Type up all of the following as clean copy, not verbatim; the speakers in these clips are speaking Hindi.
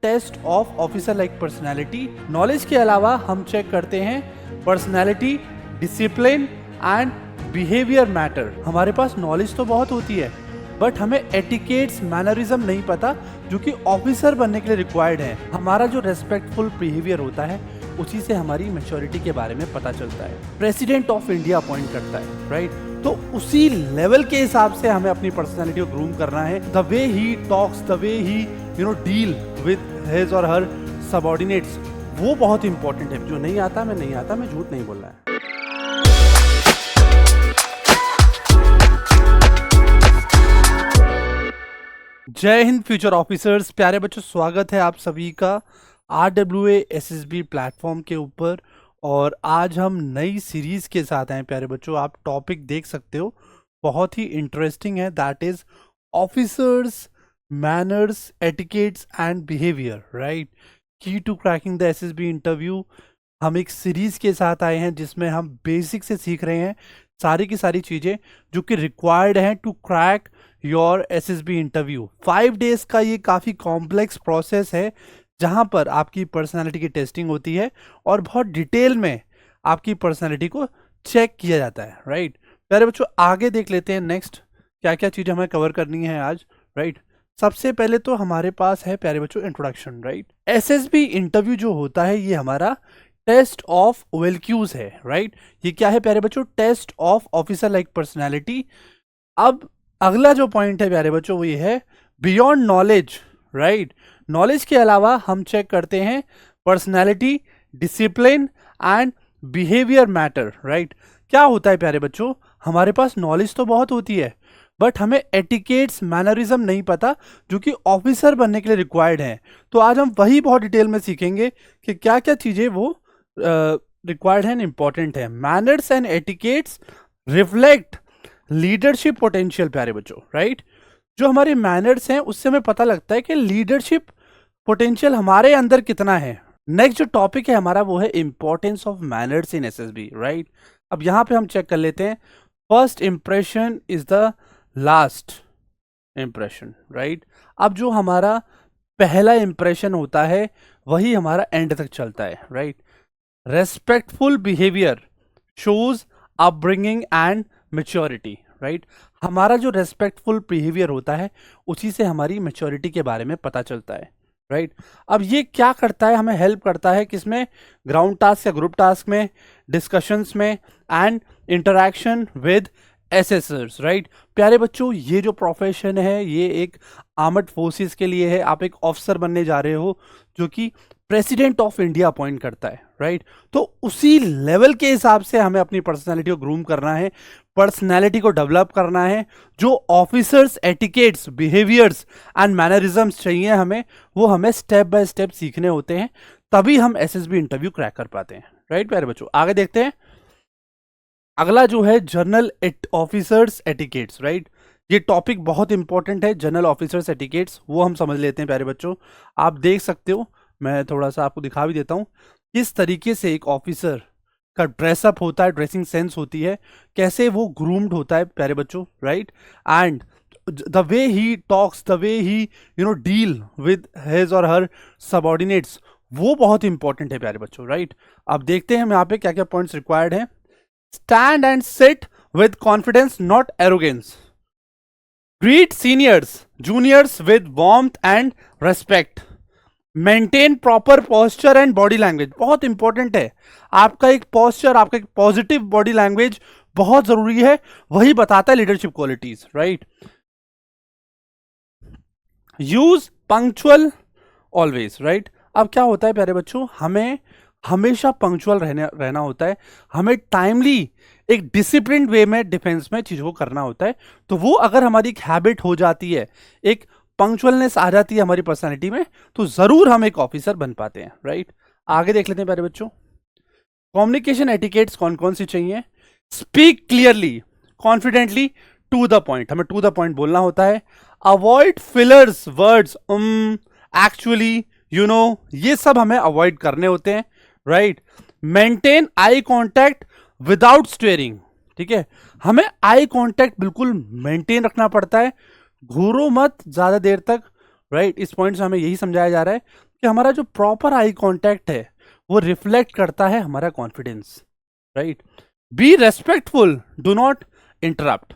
Test of officer like personality. Knowledge के अलावा हम चेक करते हैं personality, discipline and behaviour matter. हमारे पास नॉलेज तो बहुत होती है बट हमें एटिकेट्स, मैनरिज्म नहीं पता जो कि ऑफिसर बनने के लिए रिक्वायर्ड है। हमारा जो रेस्पेक्टफुल बिहेवियर होता है उसी से हमारी मैच्योरिटी के बारे में पता चलता है। प्रेसिडेंट ऑफ इंडिया अपॉइंट करता है, राइट? तो उसी लेवल के हिसाब से हमें अपनी पर्सनालिटी को ग्रूम करना है। The way he talks, the way he deal with his और हर सबऑर्डिनेट्स, वो बहुत इंपॉर्टेंट है। जो नहीं आता मैं झूठ नहीं बोल रहा है। जय हिंद फ्यूचर ऑफिसर्स, प्यारे बच्चों, स्वागत है आप सभी का RWA SSB प्लेटफॉर्म के ऊपर। और आज हम नई सीरीज के साथ हैं प्यारे बच्चों। आप टॉपिक देख सकते हो, बहुत ही इंटरेस्टिंग है। That is officers, manners, etiquettes and behaviour, right? Key to cracking the SSB interview. हम एक सीरीज के साथ आए हैं जिसमें हम बेसिक से सीख रहे हैं सारी की सारी चीजें जो कि रिक्वायर्ड हैं to crack your SSB interview. 5 days का ये काफ़ी कॉम्प्लेक्स प्रोसेस है जहां पर आपकी पर्सनालिटी की टेस्टिंग होती है और बहुत डिटेल में आपकी पर्सनालिटी को चेक किया जाता है, राइट? प्यारे बच्चों, आगे देख लेते हैं नेक्स्ट क्या क्या चीज़ें हमें कवर करनी है आज, राइट? सबसे पहले तो हमारे पास है प्यारे बच्चों इंट्रोडक्शन, राइट? SSB इंटरव्यू जो होता है ये हमारा टेस्ट ऑफ OLQs है, राइट? ये क्या है प्यारे बच्चों? Test of officer like personality. अब अगला जो पॉइंट है प्यारे बच्चों वो ये है बियॉन्ड नॉलेज, राइट? नॉलेज के अलावा हम चेक करते हैं personality, discipline and behaviour matter, right? क्या होता है प्यारे बच्चों, हमारे पास नॉलेज तो बहुत होती है बट हमें एटिकेट्स, मैनरिज्म नहीं पता जो कि ऑफिसर बनने के लिए रिक्वायर्ड है। तो आज हम वही बहुत डिटेल में सीखेंगे कि क्या क्या चीज़ें वो रिक्वायर्ड हैं, इंपॉर्टेंट है। Manners and etiquettes reflect leadership potential प्यारे बच्चों, राइट? जो हमारे मैनर्स हैं उससे हमें पता लगता है कि लीडरशिप पोटेंशियल हमारे अंदर कितना है। नेक्स्ट जो टॉपिक है हमारा वो है importance of manners in SSB, right? अब यहां पे हम चेक कर लेते हैं। First impression is the last impression, right? अब जो हमारा पहला इंप्रेशन होता है वही हमारा एंड तक चलता है, right? Respectful behaviour shows upbringing and maturity, right? हमारा जो रेस्पेक्टफुल बिहेवियर होता है उसी से हमारी मैच्योरिटी के बारे में पता चलता है, राइट? अब ये क्या करता है, हमें हेल्प करता है किसमें? ग्राउंड टास्क या ग्रुप टास्क में, डिस्कशंस में and interaction with assessors, right? प्यारे बच्चों, ये जो प्रोफेशन है ये एक आर्मड फोर्सेस के लिए है। आप एक ऑफिसर बनने जा रहे हो जो कि प्रेसिडेंट ऑफ इंडिया अपॉइंट करता है, राइट? तो उसी लेवल के हिसाब से हमें अपनी पर्सनालिटी को ग्रूम करना है, पर्सनालिटी को डेवलप करना है। जो officers, etiquettes, behaviours and mannerisms चाहिए हमें, वो हमें स्टेप बाय स्टेप सीखने होते हैं, तभी हम SSB इंटरव्यू क्रैक कर पाते हैं, राइट? प्यारे बच्चों, आगे देखते हैं। अगला जो है जनरल ऑफिसर्स एटिकेट्स, राइट? ये टॉपिक बहुत इंपॉर्टेंट है, जनरल ऑफिसर्स एटिकेट्स, वो हम समझ लेते हैं प्यारे बच्चों। आप देख सकते हो, मैं थोड़ा सा आपको दिखा भी देता हूँ किस तरीके से एक ऑफिसर का ड्रेसअप होता है, ड्रेसिंग सेंस होती है, कैसे वो ग्रूम्ड होता है प्यारे बच्चों, right? And the way he talks, the way he deal with his और हर सबऑर्डिनेट्स, वो बहुत इंपॉर्टेंट है प्यारे बच्चों, राइट? अब देखते हैं हम यहाँ पे क्या क्या पॉइंट्स रिक्वायर्ड हैं। Stand and sit with confidence not arrogance. Greet seniors juniors with warmth and respect. Maintain proper posture and body language, बहुत इंपॉर्टेंट है। आपका एक पोस्चर, आपका एक पॉजिटिव बॉडी लैंग्वेज बहुत जरूरी है, वही बताता है leadership qualities, right? Use punctual always, right? अब क्या होता है प्यारे बच्चों, हमें हमेशा पंक्चुअल रहना होता है, हमें टाइमली एक डिसिप्लिन वे में डिफेंस में चीजों को करना होता है। तो वो अगर हमारी एक हैबिट हो जाती है, एक पंक्चुअलनेस आ जाती है हमारी पर्सनालिटी में, तो जरूर हम एक ऑफिसर बन पाते हैं, राइट? आगे देख लेते हैं प्यारे बच्चों। कम्युनिकेशन एटिकेट्स कौन कौन सी चाहिए? Speak clearly, confidently, to the point, हमें टू द पॉइंट बोलना होता है। अवॉइड फिलर्स वर्ड्स, एक्चुअली, ये सब हमें अवॉइड करने होते हैं, right? Maintain eye contact without steering, ठीक है? हमें आई कॉन्टैक्ट बिल्कुल मेंटेन रखना पड़ता है, घूरो मत ज्यादा देर तक, राइट? इस पॉइंट से हमें यही समझाया जा रहा है कि हमारा जो प्रॉपर आई कांटेक्ट है वो रिफ्लेक्ट करता है हमारा confidence, right. Be respectful, do not interrupt,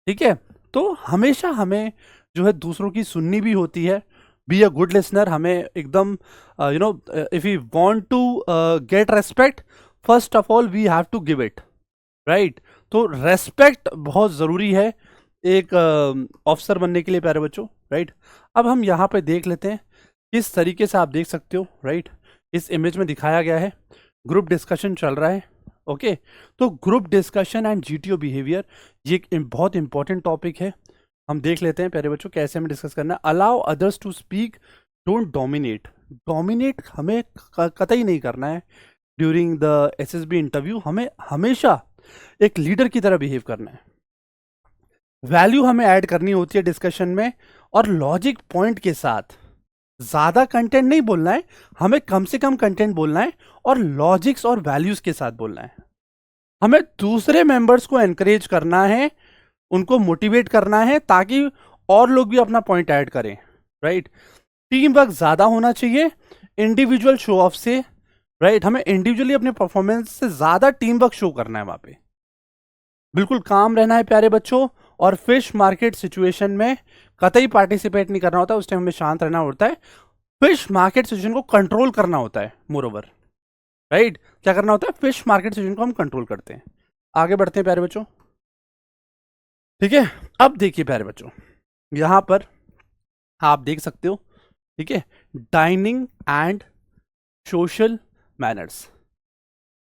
ठीक है। तो हमेशा हमें जो है दूसरों की सुननी भी होती है। बी अ गुड लिसनर, हमें एकदम if you want to get respect, first of all we have to give it, right. तो रेस्पेक्ट बहुत ज़रूरी है एक ऑफिसर बनने के लिए प्यारे बच्चों, राइट। अब हम यहाँ पे देख लेते हैं किस तरीके से आप देख सकते हो, राइट। इस इमेज में दिखाया गया है ग्रुप डिस्कशन चल रहा है, ओके। तो group discussion and GTO behaviour, ये एक बहुत इंपॉर्टेंट टॉपिक है। हम देख लेते हैं प्यारे बच्चों कैसे हमें डिस्कस करना है। Allow others to speak, don't dominate. Dominate हमें कतई नहीं करना है ड्यूरिंग द एसएसबी इंटरव्यू। हमें हमेशा एक लीडर की तरह बिहेव करना है। वैल्यू हमें ऐड करनी होती है डिस्कशन में, और लॉजिक पॉइंट के साथ। ज्यादा कंटेंट नहीं बोलना है, हमें कम से कम कंटेंट बोलना है और लॉजिक्स और वैल्यूज के साथ बोलना है। हमें दूसरे मेंबर्स को एनकरेज करना है, उनको मोटिवेट करना है ताकि और लोग भी अपना पॉइंट ऐड करें, राइट। टीम वर्क ज्यादा होना चाहिए इंडिविजुअल शो ऑफ से, राइट। हमें इंडिविजुअली अपने परफॉर्मेंस से ज्यादा टीम वर्क शो करना है वहां पे। बिल्कुल काम रहना है प्यारे बच्चों, और फिश मार्केट सिचुएशन में कतई पार्टिसिपेट नहीं करना होता, उस टाइम हमें शांत रहना होता है। फिश मार्केट सिचुएशन को कंट्रोल करना होता है मोर ओवर, राइट। क्या करना होता है, फिश मार्केट सिचुएशन को हम कंट्रोल करते हैं। आगे बढ़ते हैं प्यारे बच्चों, ठीक है। अब देखिए प्यारे बच्चों, यहां पर आप देख सकते हो, ठीक है, डाइनिंग एंड सोशल मैनर्स।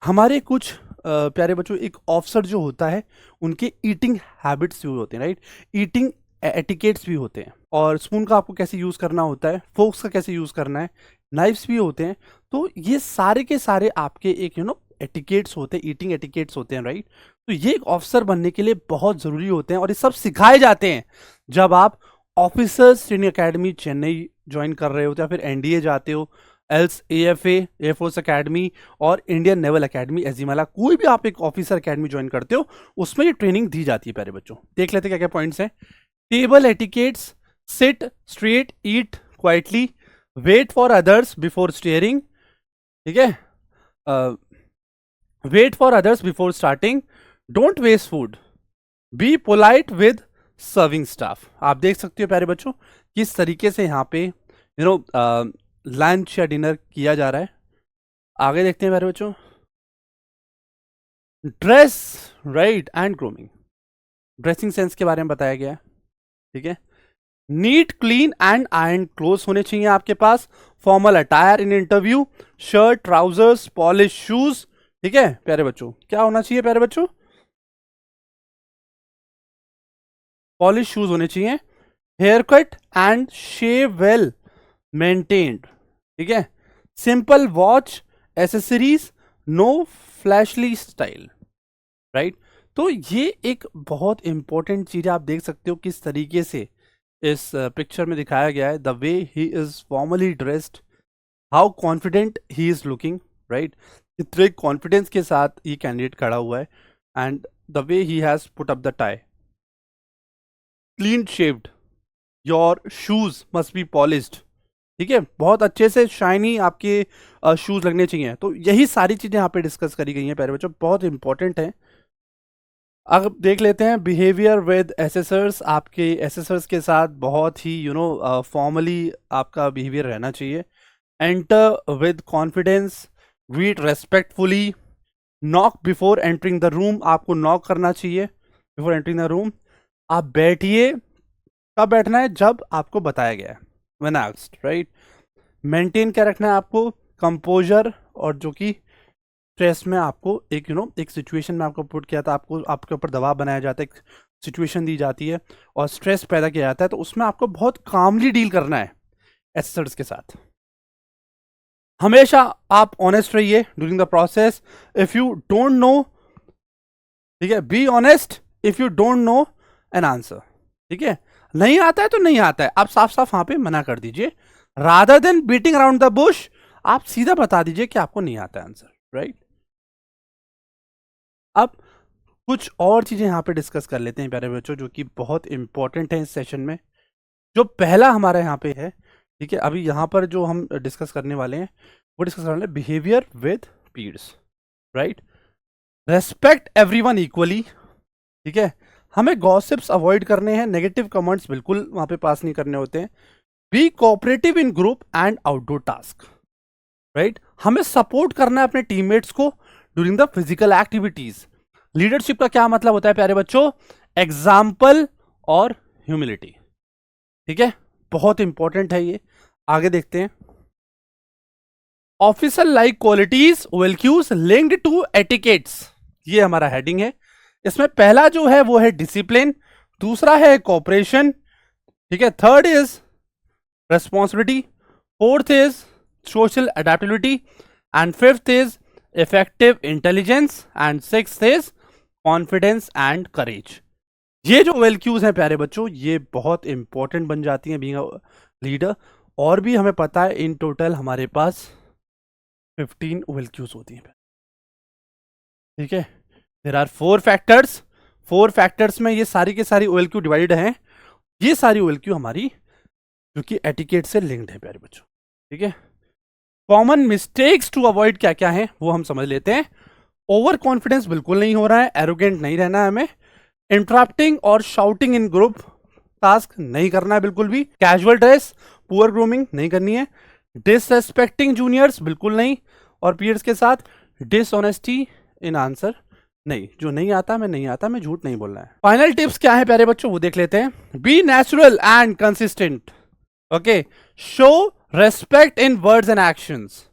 हमारे कुछ प्यारे बच्चों एक ऑफिसर जो होता है उनके ईटिंग हैबिट्स भी होते हैं, राइट। ईटिंग एटिकेट्स भी होते हैं, और स्पून का आपको कैसे यूज करना होता है, फोक्स का कैसे यूज करना है, नाइफ्स भी होते हैं। तो ये सारे के सारे आपके एक एटिकेट्स होते हैं, ईटिंग एटिकेट्स होते हैं, राइट। तो ये एक ऑफिसर बनने के लिए बहुत जरूरी होते हैं, और ये सब सिखाए जाते हैं जब आप officers training academy Chennai join कर रहे होते हैं, या फिर एनडीए जाते हो, एल्स एएफए एयरफोर्स अकेडमी और इंडियन नेवल अकेडमी एजीमाला, कोई भी आप एक ऑफिसर अकेडमी ज्वाइन करते हो उसमें ये ट्रेनिंग दी जाती है प्यारे बच्चों। देख लेते हैं क्या क्या पॉइंट्स हैं। Table etiquettes, sit straight, eat quietly, wait for others before staring, ठीक है, wait for others before starting, don't waste food, be polite with serving staff. आप देख सकते हो प्यारे बच्चों किस तरीके से यहाँ पे लंच या डिनर किया जा रहा है। आगे देखते हैं प्यारे बच्चों, dress, right, and grooming, dressing sense के बारे में बताया गया है, ठीक है। Neat clean and iron cloth होने चाहिए आपके पास। Formal attire in interview, shirt trousers polish shoes, ठीक है प्यारे बच्चों। क्या होना चाहिए प्यारे बच्चों, पॉलिश शूज होने चाहिए। Hair cut and shave well maintained, ठीक है। Simple watch, accessories, no flashy style, right. तो ये एक बहुत इंपॉर्टेंट चीज आप देख सकते हो किस तरीके से इस पिक्चर में दिखाया गया है। The way he is formally dressed, how confident he is looking, right. इतने कॉन्फिडेंस के साथ ये कैंडिडेट खड़ा हुआ है, and the way he has put up the tie, clean shaved, your shoes must be polished, ठीक है, बहुत अच्छे से शाइनी आपके शूज लगने चाहिए। तो यही सारी चीजें यहाँ पे डिस्कस करी गई हैं प्यारे बच्चों, बहुत इंपॉर्टेंट है। अब देख लेते हैं बिहेवियर विद एसेसर्स। आपके एसेसर्स के साथ बहुत ही फॉर्मली आपका बिहेवियर रहना चाहिए। Enter with confidence, greet respectfully, knock before entering the room, आपको नॉक करना चाहिए बिफोर एंटरिंग द रूम। आप बैठिए, कब बैठना है, जब आपको बताया गया है, व्हेन आस्क्ड, राइट। मेंटेन क्या रखना है आपको, कंपोजर, और जो कि स्ट्रेस में आपको एक एक सिचुएशन में आपको पुट किया था, आपको आपके ऊपर दबाव बनाया जाता है, एक सिचुएशन दी जाती है और स्ट्रेस पैदा किया जाता है, तो उसमें आपको बहुत कामली डील करना है एसेसर्स के साथ। हमेशा आप ऑनेस्ट रहिए during the process. If you don't know, ठीक है, be honest if you don't know an answer, ठीक है। नहीं आता है तो नहीं आता है, आप साफ साफ वहां पे मना कर दीजिए, rather than beating around the Bush. आप सीधा बता दीजिए कि आपको नहीं आता है आंसर, राइट। अब कुछ और चीजें यहां पे डिस्कस कर लेते हैं प्यारे बच्चों, जो कि बहुत इंपॉर्टेंट है इस सेशन में। जो पहला हमारा यहाँ पे है, ठीक है, अभी यहाँ पर जो हम डिस्कस करने वाले हैं वो डिस्कस करने वाले behaviour with peers, right. Respect everyone equally, ठीक है। हमें गॉसिप्स अवॉइड करने हैं, नेगेटिव कमेंट्स बिल्कुल वहां पे पास नहीं करने होते हैं। Be cooperative in group and outdoor task, right. हमें सपोर्ट करना है अपने टीममेट्स को during the physical activities. Leadership का क्या मतलब होता है प्यारे बच्चों? एग्जाम्पल और ह्यूमिलिटी, ठीक है, बहुत इंपॉर्टेंट है ये। आगे देखते हैं। Officer like qualities values linked to etiquettes, ये हमारा हेडिंग है। इसमें पहला जो है वो है डिसिप्लिन, दूसरा है कोऑपरेशन, ठीक है, third is responsibility, fourth is social adaptability, and fifth is effective intelligence, and sixth is confidence and courage. ये जो वेलक्यूज हैं प्यारे बच्चों, ये बहुत इंपॉर्टेंट बन जाती हैं बीइंग अ लीडर। और भी हमें पता है इन टोटल हमारे पास 15 वेलक्यूज होती हैं, ठीक है। देयर आर 4 फैक्टर्स, 4 फैक्टर्स में ये सारी के सारी ओएलक्यू डिवाइड हैं। ये सारी ओएलक्यू हमारी जो कि एटिकेट से लिंक्ड है प्यारे बच्चों, ठीक है। कॉमन मिस्टेक्स टू अवॉइड क्या क्या है वो हम समझ लेते हैं। ओवर कॉन्फिडेंस बिल्कुल नहीं हो रहा है, एरोगेंट नहीं रहना है हमें। इंटरप्टिंग और शाउटिंग इन ग्रुप टास्क नहीं करना है बिल्कुल भी। कैजुअल ड्रेस, पुअर ग्रूमिंग नहीं करनी है। डिसरेस्पेक्टिंग जूनियर्स बिल्कुल नहीं, और पीयर्स के साथ डिसऑनेस्टी इन आंसर नहीं, जो नहीं आता मैं नहीं आता, मैं झूठ नहीं बोलना है। फाइनल टिप्स क्या है प्यारे बच्चों वो देख लेते हैं। Be natural and consistent, okay. Show respect in words and actions.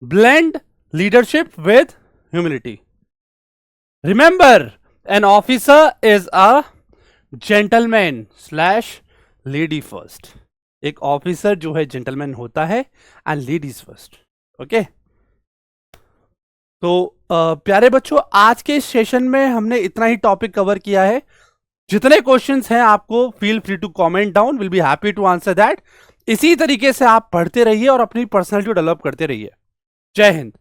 Blend leadership with humility. Remember an officer is a gentleman slash lady first. एक ऑफिसर जो है जेंटलमैन होता है एंड लेडीज फर्स्ट, ओके। तो प्यारे बच्चों आज के सेशन में हमने इतना ही टॉपिक कवर किया है। जितने क्वेश्चंस हैं आपको feel free to comment down, will be happy to answer that. इसी तरीके से आप पढ़ते रहिए और अपनी पर्सनैलिटी डेवलप करते रहिए। जय हिंद।